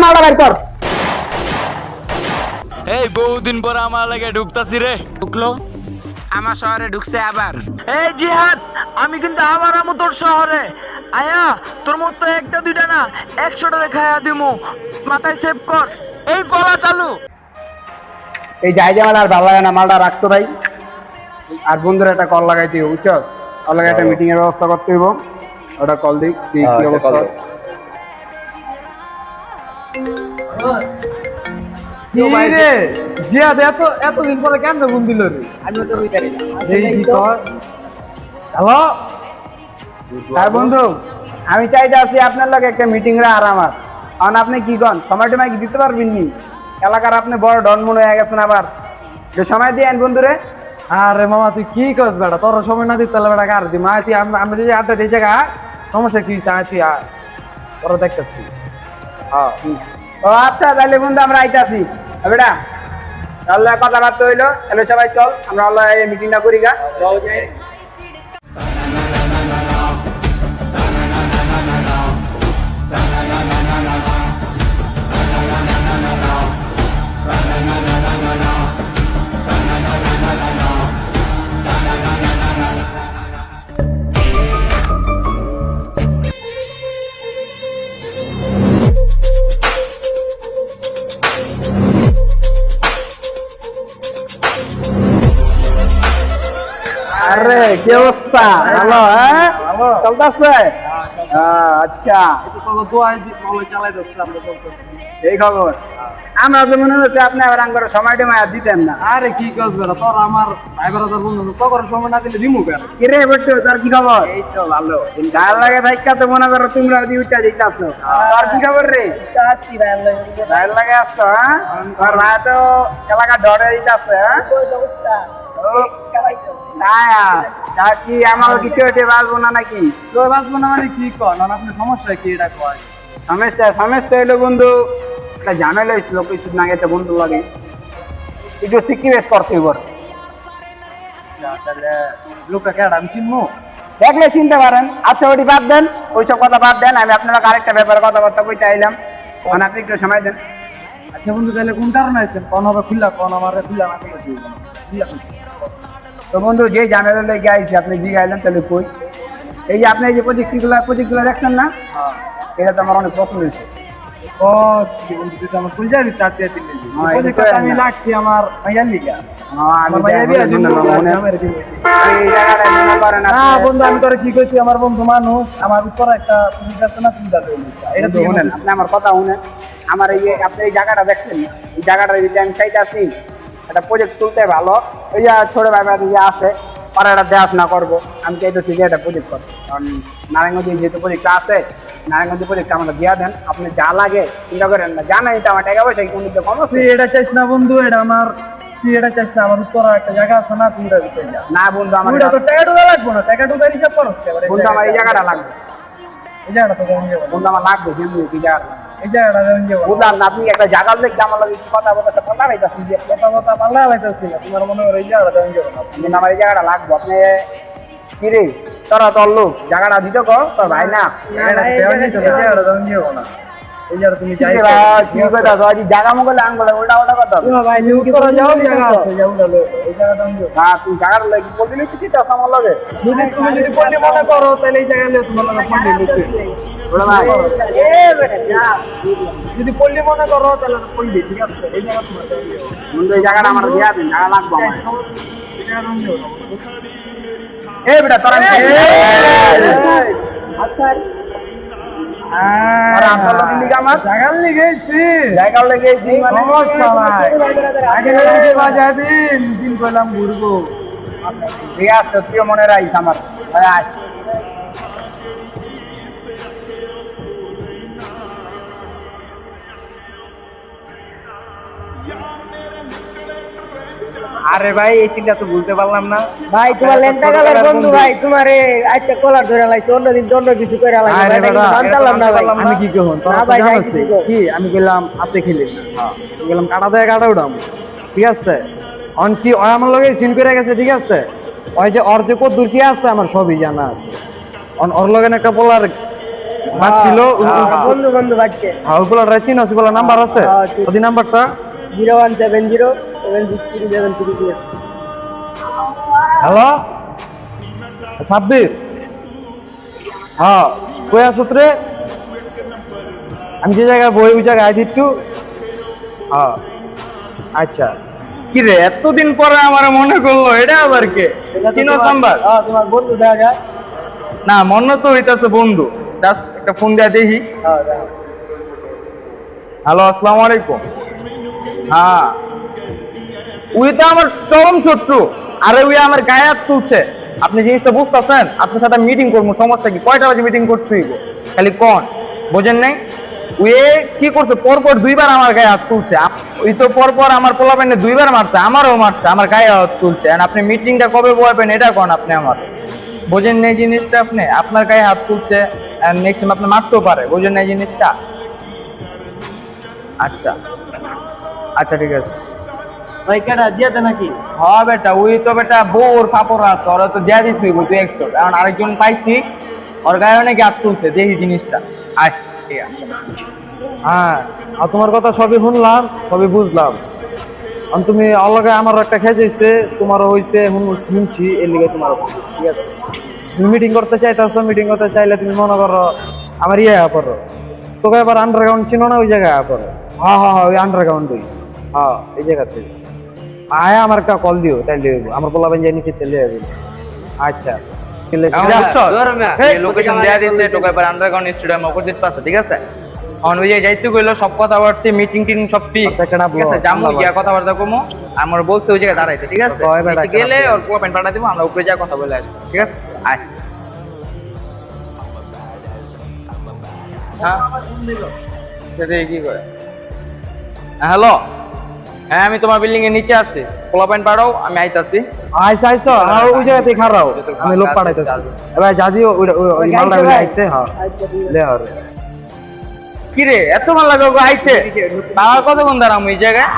মালটা বের কর। এই বহুদিন পর আমার লাগে ঢুকতাছি রে। ঢুকলো আমার শহরে ঢুকছে আবার। এই জিহাদ, আমি কিন্তু আবার আমু তোর শহরে আয়া, তোর মতো একটা দুইটা না 100টা খাইয়া দিমু, মাথায় সেভ কর। এই পলা চালু। এই যাই যে মাল আর ভালো লাগে না, মালটা রাখতো ভাই। আর বন্ধুরা একটা কল লাগাইতে হইব, বুঝছো? কল লাগাই একটা মিটিং এর ব্যবস্থা করতে হইব। ওটা কল দিই, কি অবস্থা? জিয়াদ এতদিন পরে কেমনে ফোন দিল রে? আমি তো বুঝারি হ্যালো আর বন্ধু, আমি চাইতে আছি আপনার লগে একটা মিটিং রে আর আমার। কারণ আপনি কি কন, সময়টা কি দিতে পারবেন নি? এলাকার আপনি বড় ডন মনে হয়ে গেছেন আবার, যে সময় দিয়েন বন্ধুরে। আরে মামা তুই কি করছ বেটা, তোর সময় না দিতে বেটা কার দি মা তুই আমি যে আড্ডা দিই জায়গা সমস্যা কি চাই তুই ওরা দেখতেছি। ও আচ্ছা, তাহলে বন্ধু আমরা আইতাছি বেটা। তাহলে কথাবার্তা হইলো, তাহলে সবাই চল আমরা আল্লাহ এই মিটিংটা করি গা। আরে কি অবস্থা? ভালো? হ্যাঁ, চলতেছে। আচ্ছা, এই খবর। আমরা তো মনে হচ্ছে আপনি আবার আঙ্গরে সময়টা মায়া দিতেন না। আরে কি করছ বেটা, তোর আমার ভাই বেড়াদার বন্ধু তোর সময় না দিলে দিমু কেন? কিরে বট্টু, তোর কি খবর? এই তো ভালো। গাল লাগে ভাইকা তো মনে করো তোমরা দি উঠা যাইতাছো। তোর কি খবর রে? গাল লাগে আসছো? হ্যাঁ, তোর ভাই তো এলাকা ডরে দিতাছে। হ্যাঁ, না কি আমার কিছু হতে বাঁচবো না নাকি? তোর বাঁচবো না মানে কি কর না, আপনার সমস্যা কি এটা কয়? সমস্যা হইলো বন্ধু, একটা ঝামেলা হয়েছিল কিছু না গেছে বন্ধু লাগে, একটু সিকিউরেট করতে হইব। তাহলে লোকটা কেডা আমি চিনবো? দেখলে চিনতে পারেন। আচ্ছা ওটি বাদ দেন, ওইসব কথা বাদ দেন। আমি আপনারা আরেকটা ব্যাপারে কথাবার্তা কইতে আইলাম, মানে আপনি একটু সময় দেন। আচ্ছা বন্ধু, তাহলে কোন কারণে আছেন? কোন হবে খুললা, কোন আমার খুললা না খুললা দিই খুললা। তো বন্ধু, যে ঝামেলা লেগে আইছি আপনি জি গাইলেন, তাহলে কই এই যে আপনি এই যে প্রজেক্টগুলো দেখছেন না, এটা তো আমার অনেক পছন্দ হয়েছে। আমার ফুল যাবি আমি লাগছি আমার ভাইয়ার লিগা। বন্ধু আমি তোরা কি করছি, আমার বন্ধু মানুষ, আমার উপর একটা না চিন্তা এটা তো শুনেন, আপনি আমার কথা শুনেন। আমার এই আপনি এই জায়গাটা দেখছেন, এই জায়গাটা যদি আমি চাইতে আসি একটা প্রজেক্ট তুলতে ভালো, ওই যে ছোট ভাই যে আছে ওরা একটা দেখাশোনা করবো। আমি চাইতেছি যে একটা প্রজেক্ট করবো, কারণ নারায়ণগঞ্জে যেহেতু প্রজেক্টটা আছে, নারায়ণগঞ্জ প্রজেক্টটা আমরা দিয়া দেন। আপনি যা লাগে চিন্তা করেন না, জানাই তো আমার টাকা পয়সা কোনো কম আছে। তুই এটা চাইছ না বন্ধু, এটা আমার তুই এটা চাইছ না, আমার উত্তর একটা জায়গা আছে না, তুই না বন্ধু, আমার তো টাকা ঢুকা লাগবো না, টাকা ঢুকার হিসাব করস বন্ধু, আমার এই জায়গাটা লাগবে। এই জায়গাটা তো বন্ধু আমার লাগবে, যেমনি এই জায়গাটা এই জায়গাটা বুঝলাম না। আপনি একটা জায়গা দেখতে আমার লাগে কথা বলতে পাল্লা পাইতাছি, যে কথা পাল্লা লাইতেছি না, তোমার মনে হয় এই জায়গাটা যাবো না। কিন্তু আমার এই জায়গাটা লাগবে। আপনি কি রে, তোরা তোর লোক জায়গাটা দিতে কো তোর ভাই না, এই জায়গা তুমি যাই কি কথা জায়গা মোগলে আঙ্গলে ওটা ওটা কথা ভাই যাও জায়গা আছে যাও এই জায়গাটা হ্যাঁ, তুই জায়গাটা লাগে বললি কি চিন্তা আমার লাগে। যদি তুমি যদি পল্লী মনে করো তাহলে এই জায়গায় তোমার লাগে পল্লী যদি পল্লী মনে করো তাহলে পল্লী, ঠিক আছে? এই জায়গা তোমার বন্ধু, এই জায়গাটা আমার দিয়া দিন, জায়গা লাগবে আমার। এই জায়গাটা এই বেটা তোরা আচ্ছা জায়গার লিগেছি জায়গাও লেগেছি, সমস্যা নাই। আগে বাজাবেন দিন করলাম ঘুরবো, ঠিক আছে, তুইও মনে রাখিস আমার। আরে ভাই এই সিনটা তো ভুলতে পারলাম না ভাই, তোমার লেন্টা গালার বন্ধু ভাই, তোমার আজকে কলার ধরে লাইছে, অন্যদিন অন্য কিছু করে আমি কি কখন কি আমি গেলাম হাতে খেলে গেলাম কাটা দেয় কাটা উঠাম, ঠিক আছে? অন কি আমার লগে সিন করে গেছে, ঠিক আছে? ওই যে ওর যে কত দূর কি আছে আমার সবই জানা আছে। ওর লগে একটা পোলার বাচ্ছিল বন্ধু বন্ধু বাচ্চে ওগুলো চিনো ওগুলো নাম্বার আছে হ্যাঁ, চিনি। ওই নাম্বারটা 0170 হ্যালো সাব্বির হ্যাঁ কই আছো রে আমি যে জায়গায় বই ওই জায়গায় আই দিচ্ছু হ্যাঁ আচ্ছা কি রে এতদিন পরে আমার মনে করলো এটা আবার কে চিনো নাম্বার তোমার বন্ধু দেখা যায় না মনে তো হইতাছে বন্ধু জাস্ট একটা ফোন দিয়ে দেখি হ্যালো আসসালামু আলাইকুম হ্যাঁ উই তো আমার চরম শত্রু আরে উই আমার গায়ে হাত তুলছে আপনি জিনিসটা বুঝতেছেন আপনার সাথে মিটিং করবো সমস্যা কি কয়টা বাজে মিটিং করতে হইব খালি কোন বোঝেন নাই উই কি করছে পরপর দুইবার আমার গায়ে হাত তুলছে ওই তো পরপর আমার পোলাপাইনে দুইবার মারছে আমারও মারছে আমার গায়ে হাত তুলছে আর আপনি মিটিংটা কবে বয়াবেন এটা কোন আপনি আমার বোঝেন নাই জিনিসটা আপনি আপনার গায়ে হাত তুলছে আর নেক্সট টাইম আপনি মারতেও পারে বোঝেন নাই জিনিসটা আচ্ছা আচ্ছা ঠিক আছে ভাই কেডা জিয়াতে নাকি হ্যাঁ বেটা ওই তো বেটা বোর ফাপড় আছে ওরা তো দেয়া দিতে হইব তুই একশো কারণ আরেকজন পাইছি ওর গায়ে অনেক হাত তুলছে দেখি জিনিসটা আচ্ছা ঠিক আছে হ্যাঁ আর তোমার কথা সবই শুনলাম সবই বুঝলাম তুমি অলগে আমার একটা খেয়েছে তোমারও হয়েছে শুনছি এর লিগে তোমার ঠিক আছে তুমি মিটিং করতে চাইতেছো মিটিং করতে চাইলে তুমি মনে করো আমার ইয়ে করো তোকে এবার আন্ডারগ্রাউন্ড চিনো না ওই জায়গায় করো হ্যাঁ হ্যাঁ হ্যাঁ ওই আন্ডারগ্রাউন্ডই হ্যাঁ এই জায়গাতে আয় আমার একটা কল দিও তাইলে আমার পোলাবেন যাই নিচে চলে যাবে আচ্ছা লোকেশন দেয়া দিছে টোকা পর আন্ডারগ্রাউন্ড স্টেডিয়াম অপোজিট পাশে ঠিক আছে অন ওই যে যাইতে কইলো সব কথাবার্তা মিটিং টিং সব ফিক্স ঠিক আছে জামু গিয়া কথাবার্তা কমু আমার বলতে ওই জায়গায় দাঁড়াইতে ঠিক আছে নিচে গেলে ওর পুরো প্যান্ট পাঠা দিব আমরা উপরে যা কথা বলে আসবো ঠিক আছে আয় হ্যাঁ সেটা কি করে হ্যালো হ্যাঁ আমি তোমার বিল্ডিং এর নিচে আছি পোলা প্যান্ট পাঠাও আমি আইতাছি আইসা আইসা আর ওই জায়গাতে খারাও আমি লোক পাঠাইতেছি এবার জাদিও ওই মালটা বলে আইছে হ্যাঁ লে আর কি রে এত ভালো লাগে গো আইছে তার কতক্ষণ দাঁড়াম ওই জায়গায়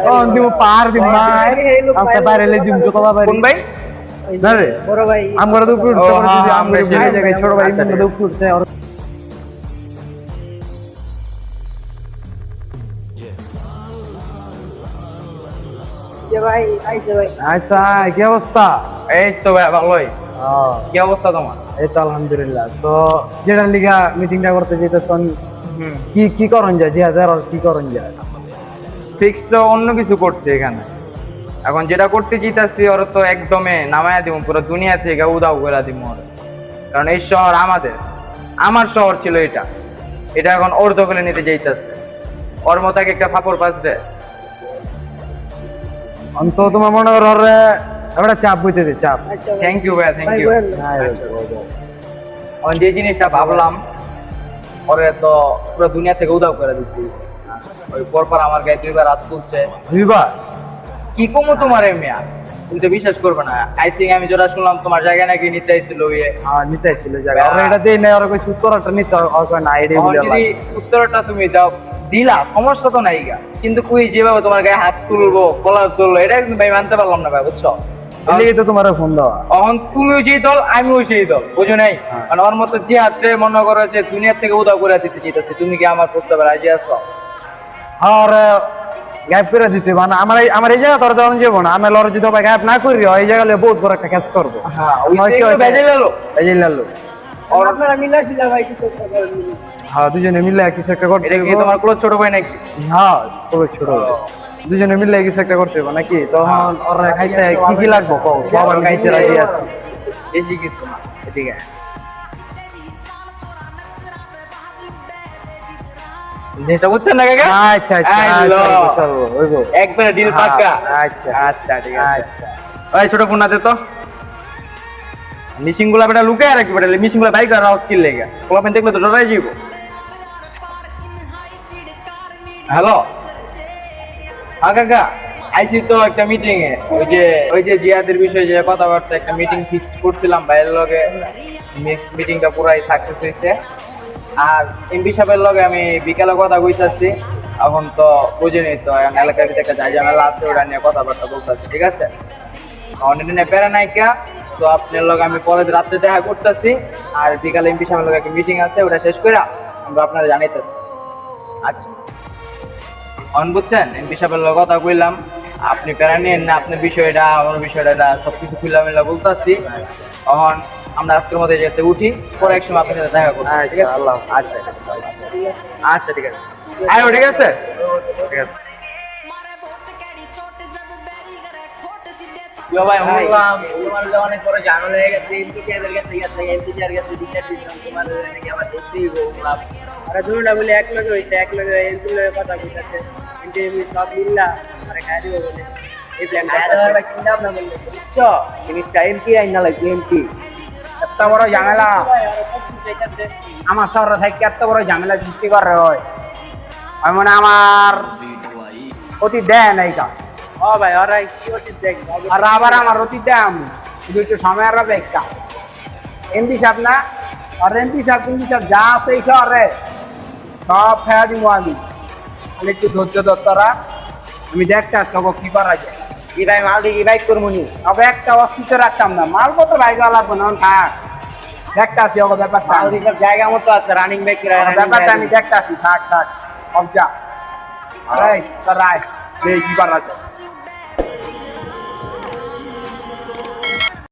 ও দিব পার দিব ভাই আচ্ছা বাইরে লে দিব তো কথা কোন ভাই না রে বড় ভাই আমরা তো উপর আমরা সেই জায়গায় ছোট ভাই আমরা তো উপর যে ভাই আইছে ভাই আচ্ছা কি অবস্থা এই তো ভাই ভালোই কি অবস্থা তোমার এই তো আলহামদুলিল্লাহ তো যেটা লিগা মিটিংটা করতে যেতেছেন কি কি করণ যায় জি হাজার কি করণ যায় ফিক্স তো অন্য কিছু করছে এখানে এখন যেটা করতে চাইতাছি ওর তো একদমে নামায়া দিব পুরো দুনিয়া থেকে উদাও করে দিব ওর কারণ এই শহর আমাদের আমার শহর ছিল এটা এটা এখন ওর দখলে নিতে যাইতাছে ওর মতো একটা ফাপড় পাচ্ছে অন্ত তোমার মনে করো একটা চাপ বইতে দে চাপ থ্যাংক ইউ ভাইয়া থ্যাংক ইউ এখন যে জিনিসটা ভাবলাম ওরে তো পুরো দুনিয়া থেকে উদাও করে দিচ্ছি ওই পরপর আমার গায়ে দুইবার হাত তুলছে দুইবার কি কমো তোমার মেয়া তুমি তো বিশ্বাস করবে না আই থিঙ্ক আমি যেটা শুনলাম তোমার জায়গায় নাকি নিতে আইছিল ইয়ে হ্যাঁ নিতে ছিল জায়গা আর এটা দেই না আর কই উত্তরটা নিতে আর না আইডিয়া এখন যদি উত্তরটা তুমি দাও দিলা সমস্যা তো নাই গা কিন্তু কই যেভাবে তোমার গায়ে হাত তুলবো কলার তুলবো এটা কিন্তু ভাই মানতে পারলাম না ভাই বুঝছো এলিগে তো তোমার ফোন দাও এখন তুমিও যেই দল আমিও সেই দল বুঝো নাই কারণ ওর মতো যে হাতে মনে করো যে দুনিয়ার থেকে উদাও করে দিতে চাইতেছে তুমি কি আমার প্রস্তাবে রাজি আছো আর গায়েব করে দিতে মানে আমার এই জায়গা তোর যখন যাবো না আমি লড় যদি গায়েব না করি এই জায়গা বহুত বড় একটা ক্যাচ করবো হ্যাঁ ওই বেজে গেল আপনারা মিলাছিল ভাই কিছু হ্যাঁ দুজনে মিলে কিছু একটা করতে এটা কি তোমার ক্লোজ ছোট ভাই নাকি হ্যাঁ খুবই ছোট দুজনে মিলে কিছু একটা করতে হবে নাকি তখন ওরা খাইতে কি কি লাগবো সব আমি খাইতে রাজি আছি বেশি কিছু না এদিকে জিনিসটা বুঝছেন না কাকা আচ্ছা আচ্ছা ওইগো একবারে ডিল পাক্কা আচ্ছা আচ্ছা ঠিক আছে ওই ছোট ফোন আছে তো মিশিং গুলা বেটা লুকায় রাখি বেটা মিশিং গুলা বাইক আর স্কিল লেগে পোলাপেন দেখলে তো ডরাই যাইব হ্যালো কাকা আইসি তো একটা মিটিং এ ওই যে জিয়াদের বিষয়ে যে কথাবার্তা একটা মিটিং ফিক্স করছিলাম ভাইয়ের লগে মিটিংটা পুরাই সাকসেস হয়েছে আর এমপি সাহেবের লগে আমি বিকালে কথা কইতাছি এখন তো বুঝিনি তো এখন এলাকার ভিতরে একটা ঝামেলা আছে ওটা নিয়ে কথাবার্তা বলতেছি ঠিক আছে অনেক দিনে পেরে নাই কে তো আপনার লগে আমি পরে রাত্রে দেখা করতেছি, আর বিকালে এমপি সাহেবের লগে একটা মিটিং আছে, ওটা শেষ করে আমরা আপনারা জানাইতেছি। আচ্ছা অন বুঝছেন, এমপি সাহেবের লগে কথা কইলাম, আপনি প্যারা নিয়েন না, আপনার বিষয়টা আমার বিষয়টা এটা সবকিছু খুলে মিলা বলতেছি। তখন আমরা আজকের মধ্যে যেতে উঠি, পরে এক সময় আপনার সাথে দেখা করবো, ঠিক আছে? আচ্ছা আচ্ছা ঠিক আছে, আয়ো, ঠিক আছে, ঠিক আছে। ইয়ো ভাই বললাম তোমার যে অনেক বড় ঝামেলা হয়ে গেছে, এমপিদের কাছে গেছে, এমপিদের কাছে বিচার দিলাম, তোমার নাকি আবার দেখতেই বললাম। আরে দুইটা বলে এক লগে হইছে, এক লগে এমপি লগে কথা কইতাছে, কিন্তু এমপি সব মিল্লা আরে খাই দিব বলে এই প্ল্যান ভাই চিন্তা ভাবনা করলে বুঝছো, জিনিসটা এমপি আইন না লাগবে, এমপি এত বড় ঝামেলা আমার শহরে থেকে এত বড় ঝামেলা সৃষ্টি করে হয়, আমি মানে আমার অতি দেয় নাই কা, ও ভাই ওরাই কি হচ্ছে দেখ আর আবার আমার অতি দেয় আমি শুধু একটু সময়ের অপেক্ষা। এমপি সাহেব না, আর এমপি সাহেব যা আছে এই শহরে সব ফেয়া দিব আমি, খালি একটু ধৈর্য ধরতরা, আমি দেখতে আসতে কি করা যায়। কি ভাই মাল দিই বাইক করবো নি, তবে একটা অস্তিত্ব রাখতাম না, মাল কত বাইক লাগবো না, থাক দেখতে আসি ওকে ব্যাপারটা, মাল দিই সব জায়গা মতো আছে, রানিং বাইক ব্যাপারটা আমি দেখতে আসি, থাক অবজা আরে কি করা যায়।